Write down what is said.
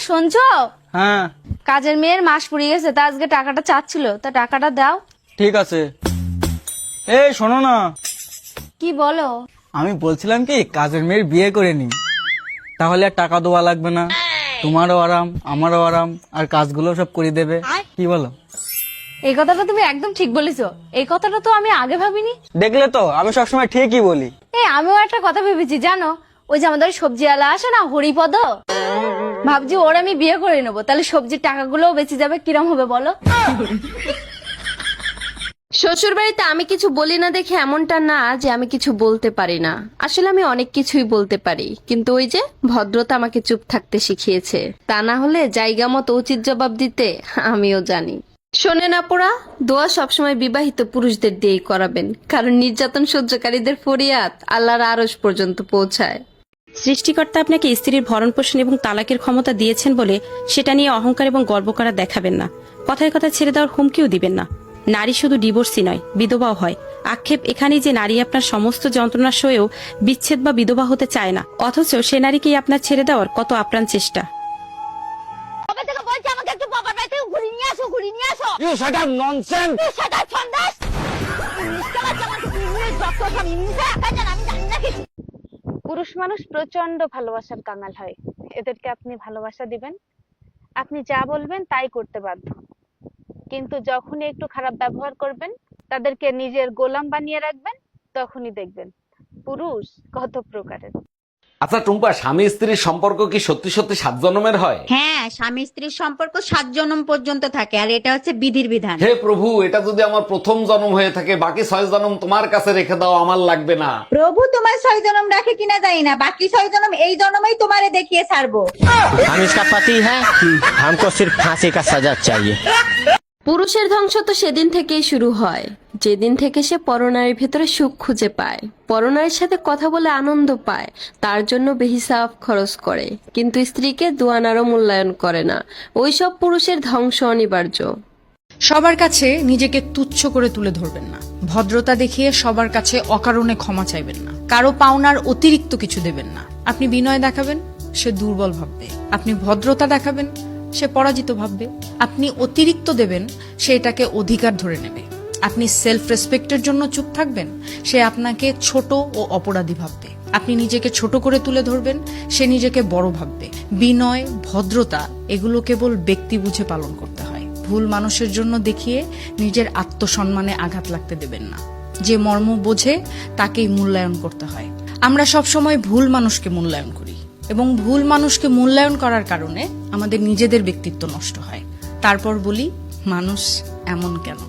শুনছো? হ্যাঁ কাজের মেয়ের মাস পুড়িয়ে গেছে, তা আজকে টাকাটা চাচ্ছিল, তা টাকাটা দাও। ঠিক আছে। এই শোনো না, কি বলো? আমি বলছিলাম কি কাজের মেয়ের বিয়ে করে নি, তাহলে আর টাকা দেওয়া লাগবে না, তোমারও আরাম আমারও আরাম, আর কাজগুলো সব করে দেবে। কি বলো? এই কথাটা তুমি একদম ঠিক বলেছো, এই কথাটা তো আমি আগে ভাবিনি। দেখলে তো আমি সবসময় ঠিকই বলি। আমিও একটা কথা ভেবেছি জানো, ওই যে আমাদের সবজিওয়ালা আসে না হরিপদ, ভাবছি ওর আমি বিয়ে করে নেবো, তাহলে সবজির টাকাগুলোও বেঁচে যাবে। কিরম হবে বলো? শ্বশুর বাড়িতে আমি কিছু বলি না দেখে এমনটা না যে আমি কিছু বলতে পারি না, আসলে আমি অনেক কিছুই বলতে পারি, কিন্তু ওই যে ভদ্রতা আমাকে চুপ থাকতে শিখিয়েছে, তা না হলে জায়গা মতো উচিত জবাব দিতে আমিও জানি। শোনেন আপুরা, দোয়া সবসময় বিবাহিত পুরুষদের দিয়েই করাবেন, কারণ নির্যাতন সহ্যকারীদের ফরিয়াদ আল্লাহর আরশ পর্যন্ত পৌঁছায়। সৃষ্টিকর্তা আপনাকে স্ত্রীর ভরণ পোষণ এবং তালাকের ক্ষমতা দিয়েছেন বলে সেটা নিয়ে অহংকার এবং গর্ব করা দেখাবেন না। কথায় কথায় ছেড়ে দেওয়ার হুমকিও দিবেন না। নারী শুধু ডিভোর্সই নয়, বিধবাও হয়। আক্ষেপ এখানেই যে নারী আপনার সমস্ত যন্ত্রণা সয়েও বিচ্ছেদ বা বিধবা হতে চায় না, অথচ সে নারীকেই আপনার ছেড়ে দেওয়ার কত আপ্রাণ চেষ্টা। পুরুষ মানুষ প্রচন্ড ভালোবাসার কাঙাল হয়, এদেরকে আপনি ভালোবাসা দিবেন, আপনি যা বলবেন তাই করতে বাধ্য, কিন্তু যখনই একটু খারাপ ব্যবহার করবেন, তাদেরকে নিজের গোলাম বানিয়ে রাখবেন, তখনই দেখবেন পুরুষ কত প্রকারের। আচ্ছা টুম্পা, স্বামী স্ত্রীর সম্পর্ক কি সত্যি সত্যি 7 জন্মের হয়? হ্যাঁ, স্বামী স্ত্রীর সম্পর্ক 7 জন্ম পর্যন্ত থাকে, আর এটা হচ্ছে বিধির বিধান। হে প্রভু, এটা যদি আমার প্রথম জন্ম হয়ে থাকে, বাকি 6 জন্ম তোমার কাছে রেখে দাও, আমার লাগবে না। প্রভু তোমার 6 জন্ম রাখে কিনা জানি না, বাকি 6 জন্ম এই জন্মেই তোমারে দেখিয়ে ছাড়বো। हम इसका पति है, हमको सिर्फ फांसी का सजा चाहिए। পুরুষের ধ্বংস তো সেদিন থেকেই শুরু হয় যেদিন থেকে সে পরনারীর ভেতরে সুখ খুঁজে পায়, পরনারীর সাথে কথা বলে আনন্দ পায়, তার জন্য বেহিসাব খরচ করে, কিন্তু স্ত্রীকে দোয়ানারও মূল্যায়ন করে না। ওইসব পুরুষের ধ্বংস অনিবার্য। সবার কাছে নিজেকে তুচ্ছ করে তুলে ধরবেন না, ভদ্রতা দেখিয়ে সবার কাছে অকারণে ক্ষমা চাইবেন না, কারো পাওনার অতিরিক্ত কিছু দেবেন না। আপনি বিনয় দেখাবেন, সে দুর্বল ভাববে। আপনি ভদ্রতা দেখাবেন, সে পরাজিত ভাববে। আপনি অতিরিক্ত দেবেন, সে এটাকে অধিকার ধরে নেবে। আপনি সেলফ রেসপেক্টের জন্য চুপ থাকবেন, সে আপনাকে ছোট ও অপরাধী ভাববে। আপনি নিজেকে ছোট করে তুলে ধরবেন, সে নিজেকে বড় ভাববে। বিনয়, ভদ্রতা এগুলো কেবল ব্যক্তি বুঝে পালন করতে হয়। ভুল মানুষের জন্য দেখিয়ে নিজের আত্মসম্মানে আঘাত লাগতে দেবেন না। যে মর্ম বোঝে তাকেই মূল্যায়ন করতে হয়। আমরা সবসময় ভুল মানুষকে মূল্যায়ন করি, এবং ভুল মানুষকে মূল্যায়ন করার কারণে আমাদের নিজেদের ব্যক্তিত্ব নষ্ট হয়। তারপর বলি, মানুষ এমন কেন?